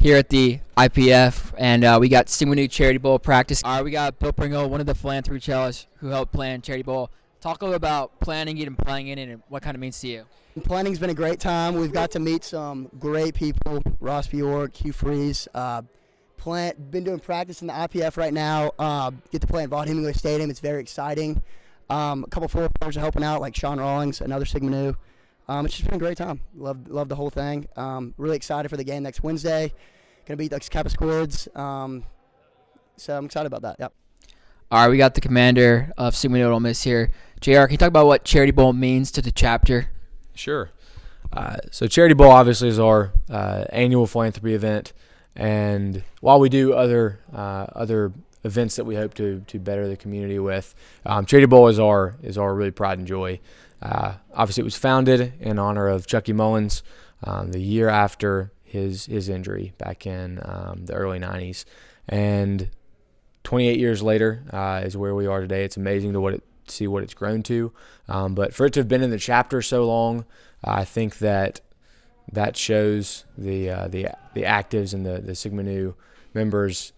here at the IPF, and we got Sigma Nu Charity Bowl practice. All right, we got Bill Pringle, one of the philanthropy fellows who helped plan Charity Bowl. Talk a little about planning it and playing in it and what kind of means to you. Planning's been a great time. We've got to meet some great people, Ross Bjork, Hugh Freeze. Been doing practice in the IPF right now. Get to play in Vaught Hemingway Stadium. It's very exciting. A couple forward players are helping out, like Sean Rawlings, another Sigma Nu. It's just been a great time. Love the whole thing. Really excited for the game next Wednesday. Gonna beat the Kappa Squids. So I'm excited about that. Yep. All right, we got the commander of Sigma Nu Ole Miss here. JR, can you talk about what Charity Bowl means to the chapter? Sure. So Charity Bowl obviously is our annual philanthropy event, and while we do other events that we hope to better the community with, Charity Bowl is our really pride and joy. Obviously, it was founded in honor of Chucky Mullins the year after his injury back in the early 90s, and 28 years later is where we are today. It's amazing to see what it's grown to, but for it to have been in the chapter so long, I think that shows the actives and the Sigma Nu members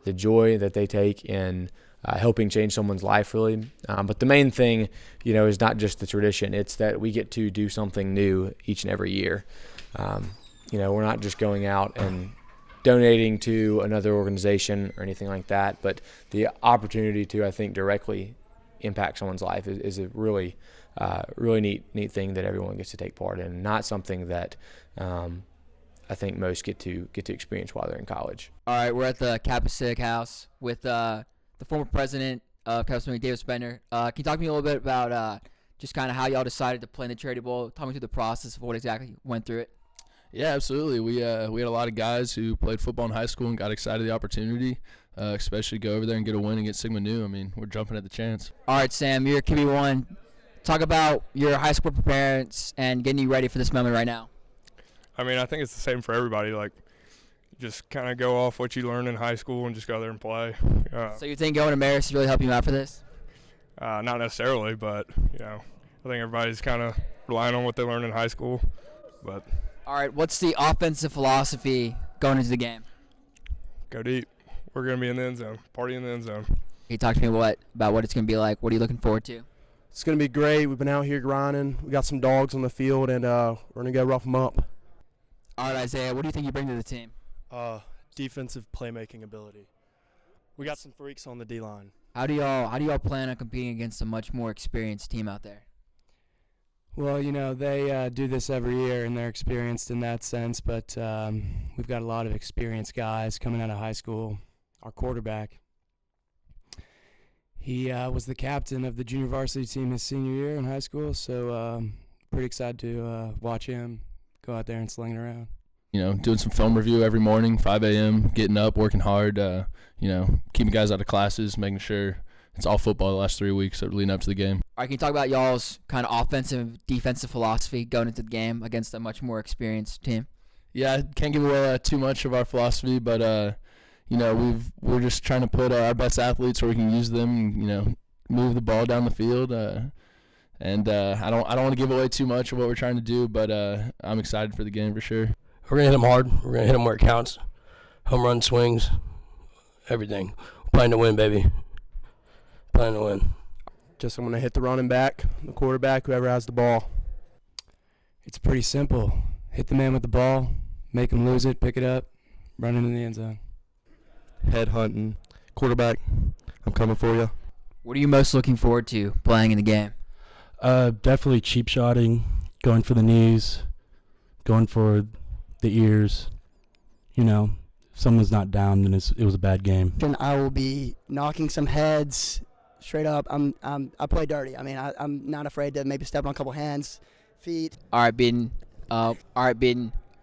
the joy that they take in helping change someone's life, really. But the main thing, is not just the tradition. It's that we get to do something new each and every year. We're not just going out and donating to another organization or anything like that, but the opportunity to, I think, directly impact someone's life is a really neat thing that everyone gets to take part in, not something that I think most get to experience while they're in college. All right, we're at the Kappa Sig house with the former president of Kappa Sig, David Spender. Can you talk to me a little bit about just kind of how y'all decided to play in the Charity Bowl? Talk me through the process of what exactly went through it. Yeah, absolutely. We had a lot of guys who played football in high school and got excited the opportunity, especially go over there and get a win against Sigma Nu. I mean, we're jumping at the chance. All right, Sam, you're QB1. Talk about your high school preparedness and getting you ready for this moment right now. I mean, I think it's the same for everybody. Like, just kind of go off what you learned in high school and just go there and play. So you think going to Marist is really helping you out for this? Not necessarily, but, I think everybody's kind of relying on what they learned in high school. But all right, what's the offensive philosophy going into the game? Go deep. We're going to be in the end zone, party in the end zone. Can you talk to me about what it's going to be like? What are you looking forward to? It's going to be great. We've been out here grinding. We got some dogs on the field, and we're going to go rough them up. All right, Isaiah, what do you think you bring to the team? Defensive playmaking ability. We got some freaks on the D-line. How do y'all plan on competing against a much more experienced team out there? Well, they do this every year, and they're experienced in that sense, but we've got a lot of experienced guys coming out of high school. Our quarterback, he was the captain of the junior varsity team his senior year in high school, so pretty excited to watch him go out there and sling it around. Doing some film review every morning, 5 a.m., getting up, working hard, keeping guys out of classes, making sure it's all football the last 3 weeks leading up to the game. All right, can you talk about y'all's kind of offensive, defensive philosophy going into the game against a much more experienced team? Yeah, I can't give away too much of our philosophy, but we're just trying to put our best athletes where we can use them, move the ball down the field. And I don't want to give away too much of what we're trying to do, but I'm excited for the game for sure. We're going to hit them hard. We're going to hit them where it counts. Home run swings, everything. We're playing to win, baby. Playing to win. Just I'm going to hit the running back, the quarterback, whoever has the ball. It's pretty simple. Hit the man with the ball, make him lose it, pick it up, run into the end zone. Head hunting. Quarterback, I'm coming for you. What are you most looking forward to playing in the game? Definitely cheap shotting, going for the knees, going for the ears. If someone's not down, then it was a bad game. And I will be knocking some heads straight up. I play dirty. I mean, I'm not afraid to maybe step on a couple hands, feet. All right, Biden.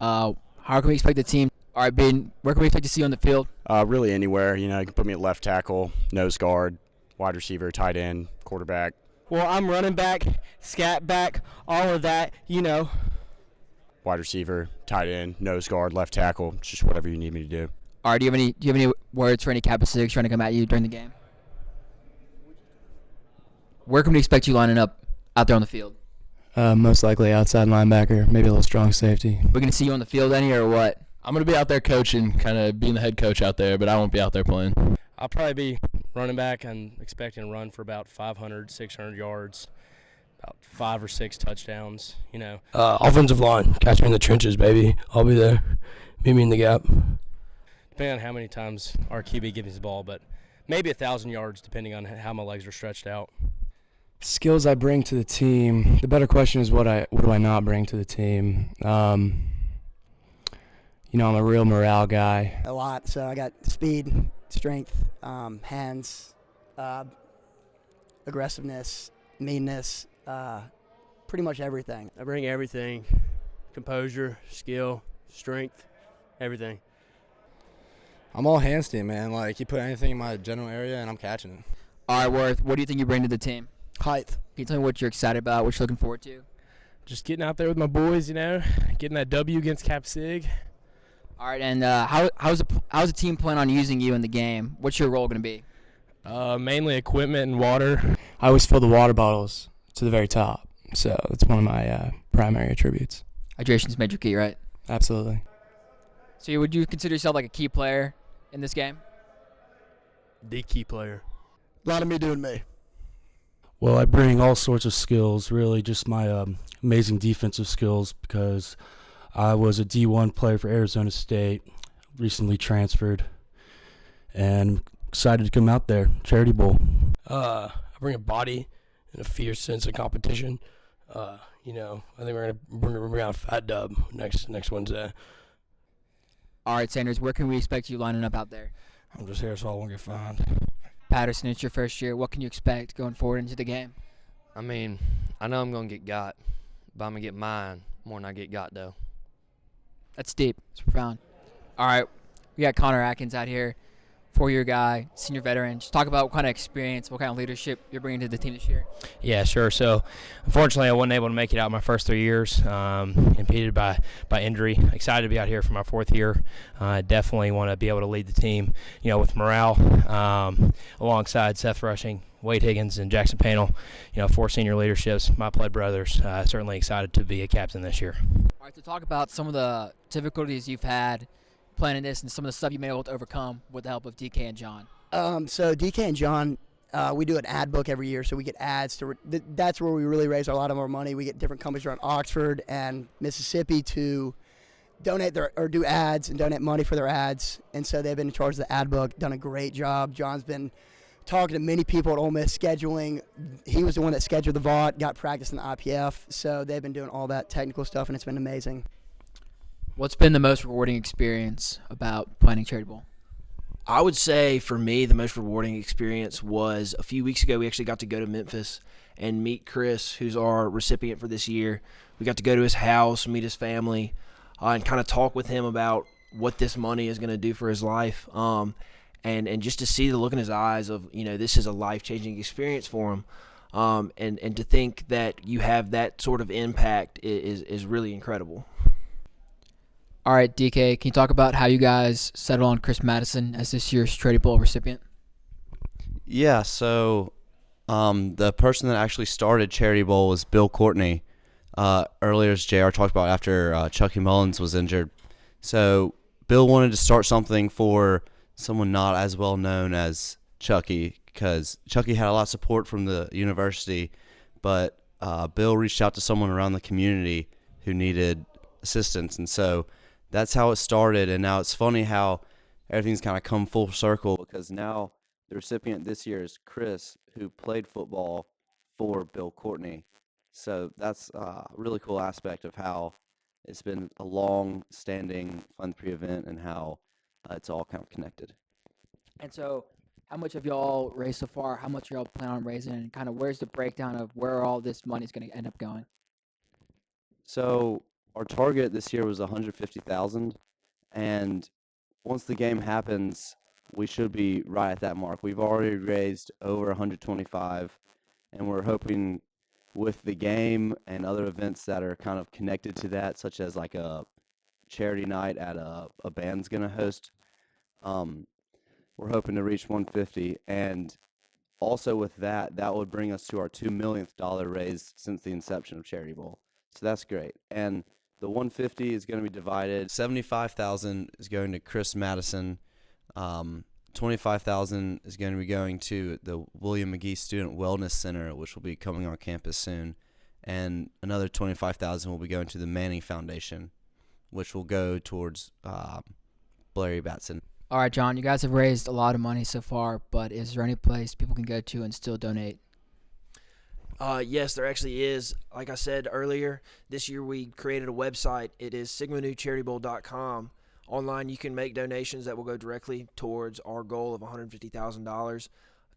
How can we expect the team? All right, Biden, where can we expect to see you on the field? Really anywhere. You can put me at left tackle, nose guard, wide receiver, tight end, quarterback. Well, I'm running back, scat back, all of that, Wide receiver, tight end, nose guard, left tackle, just whatever you need me to do. All right, do you have any words for any Kappa Sigs trying to come at you during the game? Where can we expect you lining up out there on the field? Most likely outside linebacker, maybe a little strong safety. We're going to see you on the field any or what? I'm going to be out there coaching, kind of being the head coach out there, but I won't be out there playing. I'll probably be running back and expecting to run for about 500, 600 yards, about 5 or 6 touchdowns, you know. Offensive line, catch me in the trenches, baby. I'll be there. Meet me in the gap. Depending on how many times our QB gives me the ball, but maybe 1,000 yards depending on how my legs are stretched out. Skills I bring to the team. The better question is what do I not bring to the team? You know, I'm a real morale guy. A lot. So I got speed, strength, hands, aggressiveness, meanness, pretty much everything. I bring everything: composure, skill, strength, everything. I'm all hands team, man. Like, you put anything in my general area and I'm catching it. All right, Worth, what do you think you bring to the team? Height. Can you tell me what you're excited about, what you're looking forward to? Just getting out there with my boys, you know, getting that W against Cap Sig. All right, and how's the team plan on using you in the game? What's your role going to be? Mainly equipment and water. I always fill the water bottles to the very top, so it's one of my primary attributes. Hydration's major key, right? Absolutely. So would you consider yourself like a key player in this game? The key player. A lot of me doing me. Well, I bring all sorts of skills, really, just my amazing defensive skills, because I was a D1 player for Arizona State, recently transferred, and excited to come out there. Charity Bowl. I bring a body and a fierce sense of competition. You know, I think we're gonna bring out a fat dub next Wednesday. All right, Sanders, where can we expect you lining up out there? I'm just here so I won't get fined. Patterson, it's your first year. What can you expect going forward into the game? I mean, I know I'm going to get got, but I'm going to get mine more than I get got, though. That's deep. It's profound. All right, we got Connor Atkins out here, 4-year guy, senior veteran. Just talk about what kind of experience, what kind of leadership you're bringing to the team this year. Yeah, sure. So, unfortunately, I wasn't able to make it out my first 3 years, impeded by injury. Excited to be out here for my 4th year. Definitely want to be able to lead the team, you know, with morale, alongside Seth Rushing, Wade Higgins, and Jackson Panel. You know, 4 senior leaderships, my blood brothers. Certainly excited to be a captain this year. All right, to talk about some of the difficulties you've had planning this and some of the stuff you've been able to overcome with the help of DK and John. So DK and John, we do an ad book every year, so we get ads. That's where we really raise a lot of our money. We get different companies around Oxford and Mississippi to donate or do ads and donate money for their ads. And so they've been in charge of the ad book, done a great job. John's been talking to many people at Ole Miss, scheduling. He was the one that scheduled the VOT, got practice in the IPF. So they've been doing all that technical stuff, and it's been amazing. What's been the most rewarding experience about planning Charity Bowl? I would say for me, the most rewarding experience was a few weeks ago. We actually got to go to Memphis and meet Chris, who's our recipient for this year. We got to go to his house, meet his family, and kind of talk with him about what this money is going to do for his life. And just to see the look in his eyes of, you know, this is a life-changing experience for him. And to think that you have that sort of impact is really incredible. All right, DK, can you talk about how you guys settled on Chris Madison as this year's Charity Bowl recipient? Yeah, so the person that actually started Charity Bowl was Bill Courtney. Earlier, as JR talked about, after Chucky Mullins was injured. So Bill wanted to start something for someone not as well known as Chucky, because Chucky had a lot of support from the university, but Bill reached out to someone around the community who needed assistance, and so that's how it started. And now it's funny how everything's kind of come full circle, because now the recipient this year is Chris, who played football for Bill Courtney. So that's a really cool aspect of how it's been a long-standing philanthropy event and how it's all kind of connected. And so how much have y'all raised so far? How much y'all plan on raising? And kind of where's the breakdown of where all this money is going to end up going? So our target this year was $150,000, and once the game happens, we should be right at that mark. We've already raised over $125,000, and we're hoping with the game and other events that are kind of connected to that, such as like a charity night at a band's gonna host, we're hoping to reach $150,000, and also with that would bring us to our $2 millionth raised since the inception of Charity Bowl. So that's great. And The 150 is going to be divided. 75,000 is going to Chris Madison. 25,000 is going to be going to the William McGee Student Wellness Center, which will be coming on campus soon, and another 25,000 will be going to the Manning Foundation, which will go towards Larry Batson. All right, John, you guys have raised a lot of money so far, but is there any place people can go to and still donate? Yes, there actually is. Like I said earlier, this year we created a website. It is sigmanewcharitybowl.com. Online, you can make donations that will go directly towards our goal of $150,000.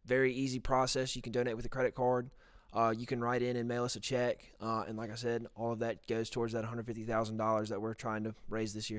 Very easy process. You can donate with a credit card. You can write in and mail us a check. And like I said, all of that goes towards that $150,000 that we're trying to raise this year.